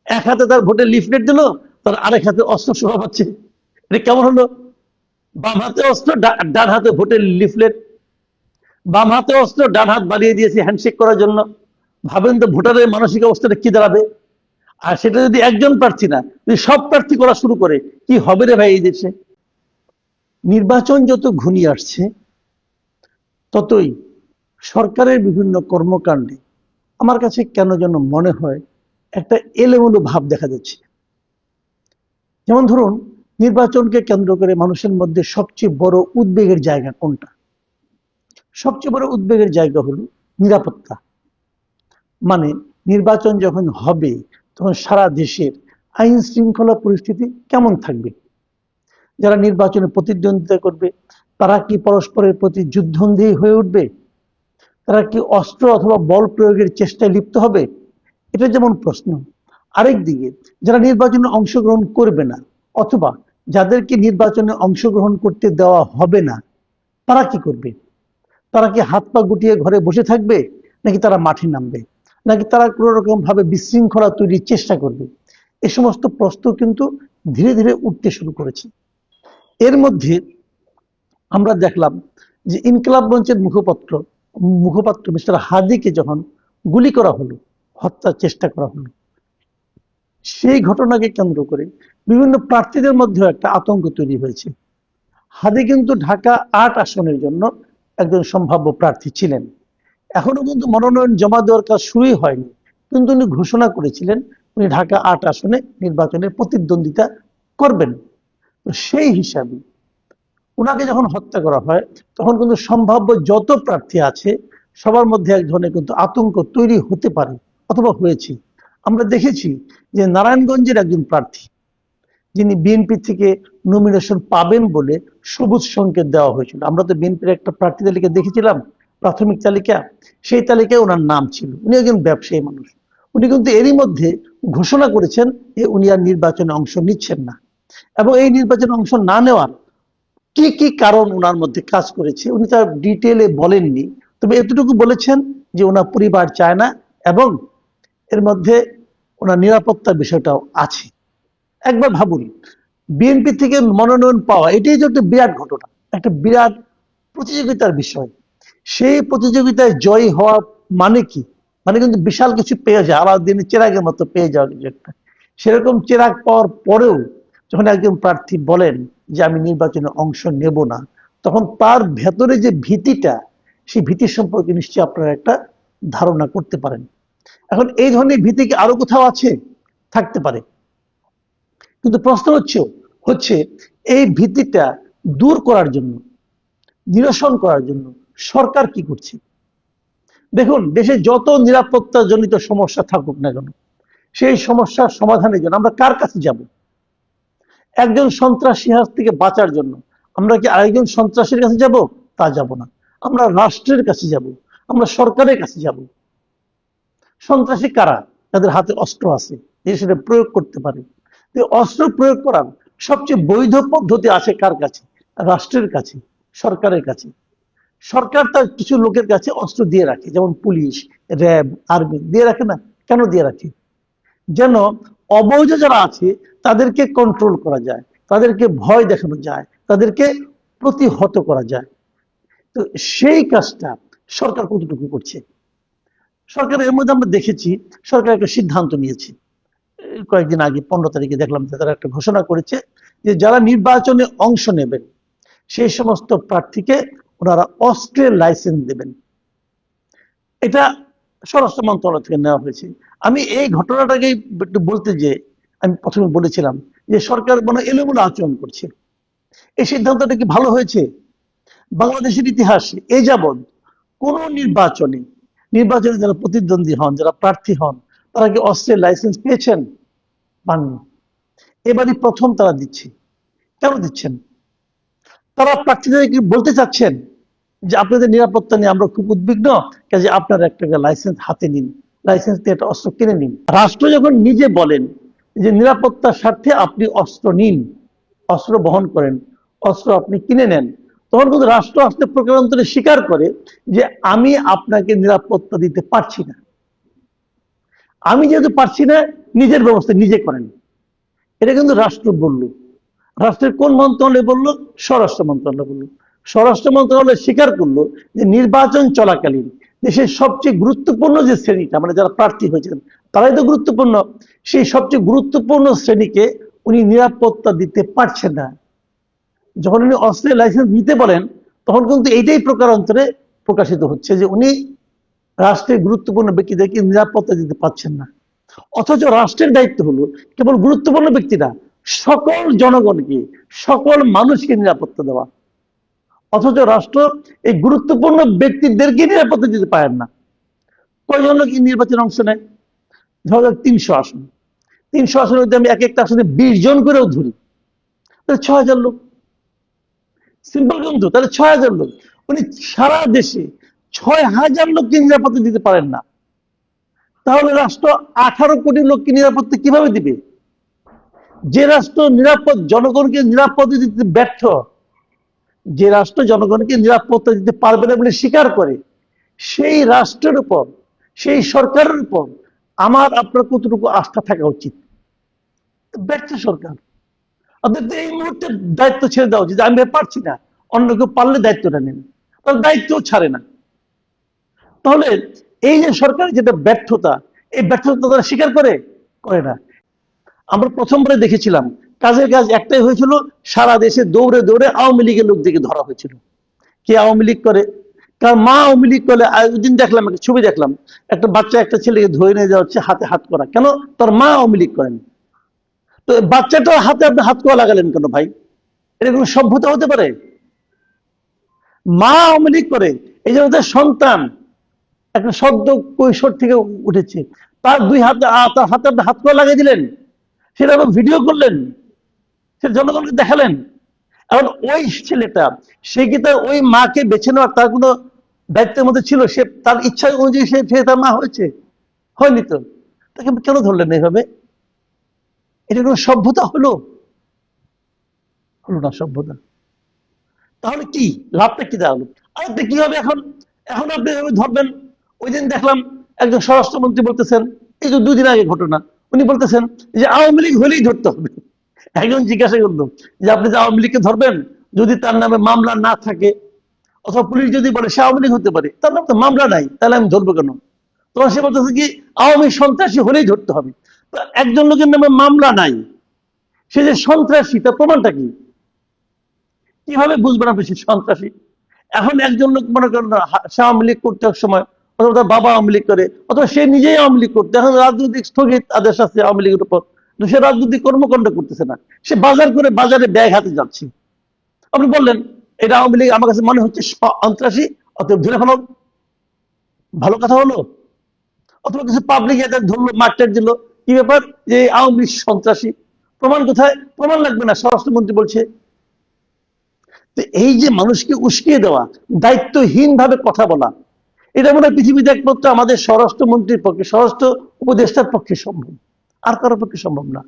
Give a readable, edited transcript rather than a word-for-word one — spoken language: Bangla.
এক হাতে তার ভোটের লিফলেট দিল, তার আরেক হাতে অস্ত্র শোভা পাচ্ছে। এটা কেমন হলো? বাম হাতে অস্ত্র, ডান হাতে ভোটের লিফলেট। বাম হাতে অস্ত্র, ডান হাত বাড়িয়ে দিয়েছে হ্যান্ডশেক করার জন্য। ভাবেন তো ভোটারের মানসিক অবস্থাটা কি দাঁড়াবে। আর সেটা যদি একজন প্রার্থী না, যদি সব প্রার্থী করা শুরু করে, কি হবে রে ভাই এই দেশে। নির্বাচন যত ঘনিয়ে আসছে, ততই সরকারের বিভিন্ন কর্মকাণ্ডে আমার কাছে কেন যেন মনে হয় একটা এলোমেলো ভাব দেখা যাচ্ছে। যেমন ধরুন, নির্বাচনকে কেন্দ্র করে মানুষের মধ্যে সবচেয়ে বড় উদ্বেগের জায়গা কোনটা? সবচেয়ে বড় উদ্বেগের জায়গা হলো নিরাপত্তা। মানে নির্বাচন যখন হবে, তখন সারা দেশের আইন শৃঙ্খলা পরিস্থিতি কেমন থাকবে? যারা নির্বাচনে প্রতিদ্বন্দ্বিতা করবে, তারা কি পরস্পরের প্রতি যুদ্ধবন্দী হয়ে উঠবে? তারা কি অস্ত্র অথবা বল প্রয়োগের চেষ্টায় লিপ্ত হবে? এটা যেমন প্রশ্ন। আরেক দিকে যারা নির্বাচনে অংশগ্রহণ করবে না, অথবা যাদেরকে নির্বাচনে অংশগ্রহণ করতে দেওয়া হবে না, তারা কি করবে? তারা কি হাত পা গুটিয়ে ঘরে বসে থাকবে, নাকি তারা মাঠে নামবে, নাকি তারা কোনো রকম ভাবে বিশৃঙ্খলা তৈরির চেষ্টা করবে? এই সমস্ত প্রশ্ন কিন্তু ধীরে ধীরে উঠতে শুরু করেছে। এর মধ্যে আমরা দেখলাম যে ইনকিলাব মঞ্চের মুখপাত্র মিস্টার হাদিকে যখন গুলি করা হলো, হত্যার চেষ্টা করা হলো, সেই ঘটনাকে কেন্দ্র করে বিভিন্ন প্রার্থীদের মধ্যে একটা আতঙ্ক তৈরি হয়েছে। হাদি কিন্তু ঢাকা ৮ আসনের জন্য একজন সম্ভাব্য প্রার্থী ছিলেন। এখনো কিন্তু মনোনয়ন জমা দেওয়ার কাজ শুরুই হয়নি, কিন্তু উনি ঘোষণা করেছিলেন উনি ঢাকা ৮ আসনে নির্বাচনে প্রতিদ্বন্দ্বিতা করবেন। তো সেই হিসাবে উনাকে যখন হত্যা করা হয়, তখন কিন্তু সম্ভাব্য যত প্রার্থী আছে সবার মধ্যে এক ধরনের কিন্তু আতঙ্ক তৈরি হতে পারে, অথবা হয়েছে। আমরা দেখেছি যে নারায়ণগঞ্জের একজন প্রার্থী, যিনি বিএনপি থেকে নমিনেশন পাবেন বলে সবুজ সংকেত দেওয়া হয়েছিল। আমরা তো বিএনপির একটা প্রার্থী তালিকা দেখেছিলাম, প্রাথমিক তালিকা, সেই তালিকায় ওনার নাম ছিল। উনি একজন ব্যবসায়ী মানুষ। উনি কিন্তু এরই মধ্যে ঘোষণা করেছেন যে উনি আর নির্বাচনে অংশ নিচ্ছেন না। এবং এই নির্বাচনে অংশ না নেওয়ার কি কি কারণ ওনার মধ্যে কাজ করেছে উনি তার ডিটেলে বলেননি, তবে এতটুকু বলেছেন যে ওনার পরিবার চায় না, এবং এর মধ্যে ওনার নিরাপত্তার বিষয়টাও আছে। একবার ভাবুন, বিএনপি থেকে মনোনয়ন পাওয়া, এটাই যে একটা বিরাট ঘটনা, একটা বিরাট প্রতিযোগিতার বিষয়। সেই প্রতিযোগিতায় জয়ী হওয়া মানে কি? মানে কিন্তু বিশাল কিছু পেয়ে যায়, আলাউদ্দিনের চেরাগের মতো পেয়ে যাওয়া কিছু একটা। সেরকম চেরাগ পাওয়ার পরেও যখন একজন প্রার্থী বলেন যে আমি নির্বাচনে অংশ নেব না, তখন তার ভেতরে যে ভীতিটা, সেই ভীতি সম্পর্কে নিশ্চয়ই আপনারা একটা ধারণা করতে পারেন। এখন এই ধরনের ভীতি কি আরো কোথাও আছে? থাকতে পারে, কিন্তু প্রশ্ন হচ্ছে এই ভীতিটা দূর করার জন্য, নিরসন করার জন্য সরকার কি করছে? দেখুন, দেশে যত নিরাপত্তা জনিত সমস্যা থাকুক না কেন, সেই সমস্যার সমাধানের জন্য আমরা কার কাছে যাব? একজন সন্ত্রাসী হাত থেকে বাঁচার জন্য আমরা কি আরেকজন সন্ত্রাসীর কাছে যাব? তা যাব না। আমরা রাষ্ট্রের কাছে যাব, আমরা সরকারের কাছে যাব। সন্ত্রাসী কারা? যাদের হাতে অস্ত্র আছে, যে সেটা প্রয়োগ করতে পারে। অস্ত্র প্রয়োগ করার সবচেয়ে বৈধ পদ্ধতি আছে কার কাছে? রাষ্ট্রের কাছে, সরকারের কাছে। সরকার তার কিছু লোকের কাছে অস্ত্র দিয়ে রাখে, যেমন পুলিশ, র্যাব, আর্মি দিয়ে রাখে না? কেন দিয়ে রাখে? যেন অবৈধ যারা আছে তাদেরকে কন্ট্রোল করা যায়, তাদেরকে ভয় দেখানো যায়, তাদেরকে প্রতিহত করা যায়। তো সেই কাজটা সরকার কতটুকু করছে? সরকার এর মধ্যে আমরা দেখেছি, সরকার একটা সিদ্ধান্ত নিয়েছে কয়েকদিন আগে, 15 তারিখে দেখলাম যে তারা একটা ঘোষণা করেছে যে যারা নির্বাচনে অংশ নেবেন সেই সমস্ত প্রার্থীকে ওনারা অস্ত্রের লাইসেন্স দেবেন। এটা স্বরাষ্ট্র মন্ত্রণালয় থেকে নেওয়া হয়েছে। আমি এই ঘটনাটাকেই একটু বলতে, যে আমি প্রথমে বলেছিলাম যে সরকার মনে এলোমেলো আচরণ করছে। এই সিদ্ধান্তটা কি ভালো হয়েছে? বাংলাদেশের ইতিহাসে এ যাবৎ কোন নির্বাচনে যারা প্রতিদ্বন্দ্বী হন, যারা প্রার্থী হন, তারা কি অস্ত্রের লাইসেন্স পেয়েছেন? পাননি। এবারই প্রথম তারা দিচ্ছে। কেন দিচ্ছেন? তারা প্রার্থীদের কি বলতে চাচ্ছেন যে আপনাদের নিরাপত্তা নিয়ে আমরা খুব উদ্বিগ্ন, কাজে আপনার একটা লাইসেন্স হাতে নিন, লাইসেন্স দিয়ে একটা অস্ত্র কিনে নিন? রাষ্ট্র যখন নিজে বলেন যে নিরাপত্তার স্বার্থে আপনি অস্ত্র নিন, অস্ত্র বহন করেন, অস্ত্র আপনি কিনে নেন, তখন কিন্তু রাষ্ট্র আসতে প্রকারান্তরে স্বীকার করে যে আমি আপনাকে নিরাপত্তা দিতে পারছি না। আমি যেহেতু পারছি না, নিজের ব্যবস্থা নিজে করেন। এটা কিন্তু রাষ্ট্র বলল। রাষ্ট্রের কোন মন্ত্রণালয় বললো? স্বরাষ্ট্র মন্ত্রণালয় বললো। স্বরাষ্ট্র মন্ত্রণালয় স্বীকার করলো যে নির্বাচন চলাকালীন দেশের সবচেয়ে গুরুত্বপূর্ণ যে শ্রেণীটা, মানে যারা প্রার্থী হয়েছেন তারাই তো গুরুত্বপূর্ণ, সেই সবচেয়ে গুরুত্বপূর্ণ শ্রেণীকে উনি নিরাপত্তা দিতে পারছেন না। যখন উনি অস্ত্রের লাইসেন্স নিতে বলেন, তখন কিন্তু এইটাই প্রকারান্তরে প্রকাশিত হচ্ছে যে উনি রাষ্ট্রের গুরুত্বপূর্ণ ব্যক্তিদেরকে নিরাপত্তা দিতে পারছেন না। অথচ রাষ্ট্রের দায়িত্ব হলো কেবল গুরুত্বপূর্ণ ব্যক্তি না, সকল জনগণকে, সকল মানুষকে নিরাপত্তা দেওয়া। অথচ রাষ্ট্র এই গুরুত্বপূর্ণ ব্যক্তিদেরকে নিরাপত্তা দিতে পারেন না। কয়জন লোক নির্বাচনে অংশ নেয়? ধরো 300 আসন, 300 আসনের মধ্যে আমি এক একটা আসনে 20 জন করেও ধরি, তাহলে 6000 লোক। সিম্পল কিন্তু, তাহলে 6000 লোক। উনি সারা দেশে 6000 লোককে নিরাপত্তা দিতে পারেন না, তাহলে রাষ্ট্র 18 কোটি লোককে নিরাপত্তা কিভাবে দিবে? যে রাষ্ট্র জনগণকে নিরাপত্তা দিতে ব্যর্থ, যে রাষ্ট্র জনগণকে নিরাপত্তা দিতে পারবে না বলে স্বীকার করে, সেই রাষ্ট্রের উপর, সেই সরকারের উপর আমার আপনার কতটুকু আস্থা থাকা উচিত? ব্যর্থ সরকার। অর্থাৎ এই মুহূর্তে দায়িত্ব ছেড়ে দেওয়া উচিত, আমি পারছি না, অন্য কেউ পারলে দায়িত্বটা নেন। তাহলে দায়িত্ব ছাড়ে না। তাহলে এই যে সরকারের যেটা ব্যর্থতা, এই ব্যর্থতা তারা স্বীকার করে না। আমরা প্রথমবারে দেখেছিলাম কাজের কাজ একটাই হয়েছিল, সারা দেশে দৌড়ে দৌড়ে আওয়ামী লীগের লোকদেরকে ধরা হয়েছিল। কে আওয়ামী লীগ করে? কারণ মা আওয়ামী লীগ করলে, ওই দিন দেখলাম একটা ছবি, দেখলাম একটা বাচ্চা একটা ছেলেকে ধরে নিয়ে যাওয়া হচ্ছে, হাতে হাত করা। কেন? তার মা আওয়ামী লীগ করেন। তো বাচ্চাটা হাতে আপনি হাত করা লাগালেন কেন ভাই? এটা কোনো সভ্যতা হতে পারে? মা আওয়ামী লীগ করে, এই জন্য তার সন্তান একটা সদ্য কৈশোর থেকে উঠেছে, তার তার হাতে আপনি হাত করা লাগিয়ে দিলেন, সেটা আবার ভিডিও করলেন, সেটা জনগণকে দেখালেন। এখন ওই ছেলেটা, সে কি তার ওই মাকে বেছে নেওয়ার তার কোনো দায়িত্বের মধ্যে ছিল? সে তার ইচ্ছা অনুযায়ী সে তার মা হয়েছে? হয়নি তো। তাকে কেন ধরলেন এইভাবে? এটা কোনো সভ্যতা হলো? হলো না সভ্যতা। তাহলে কি লাভটা কি দাঁড়ালো? আরেকটা কি হবে এখন? এখন আপনি ধরবেন, ওই দিন দেখলাম একজন স্বরাষ্ট্রমন্ত্রী বলতেছেন, এই যে 2 দিন আগে ঘটনা, উনি বলতেছেন যে আওয়ামী লীগ হলেই ধরতে হবে। একজন জিজ্ঞাসা করলো যে আপনি যে আওয়ামী লীগকে ধরবেন, যদি তার নামে মামলা না থাকে, অথবা পুলিশ যদি বলে সে আওয়ামী লীগ হতে পারে, তার নামে তো মামলা নাই, তাহলে আমি ধরবো কেন? তখন সে বলতেছে কি আওয়ামী সন্ত্রাসী হলেই ধরতে হবে। একজন লোকের নামে মামলা নাই, সে যে সন্ত্রাসী, তার প্রমাণটা কি? কিভাবে বুঝবেন আপনি সে সন্ত্রাসী? এখন একজন লোক মনে করেন সে আওয়ামী লীগ করতে এক সময়, অথবা তার বাবা আওয়ামী লীগ করে, অথবা সে নিজেই আওয়ামী লীগ করতে, এখন রাজনৈতিক স্থগিত আদেশ আছে আওয়ামী লীগের উপর, সে রাজনৈতিক কর্মকাণ্ড করতেছে না, সে বাজার করে বাজারে ব্যাগ হাতে যাচ্ছে। আপনি বললেন এটা আওয়ামী লীগ, আমার কাছে মনে হচ্ছে সন্ত্রাসী, অতএব ধরে ফেলো। ভালো কথা হলো? অথবা কিছু পাবলিক এদের ধরলো, মারটার দিল, কি ব্যাপার? যে আওয়ামী লীগ সন্ত্রাসী। প্রমাণ কোথায়? প্রমাণ লাগবে না, স্বরাষ্ট্রমন্ত্রী বলছে। তো এই যে মানুষকে উস্কিয়ে দেওয়া, দায়িত্বহীন ভাবে কথা বলা, এটা মনে হয় পৃথিবীতে একমাত্র আমাদের স্বরাষ্ট্রমন্ত্রীর পক্ষে, স্বরাষ্ট্র উপদেষ্টার পক্ষে সম্ভব, আর কারোর পক্ষে সম্ভব না।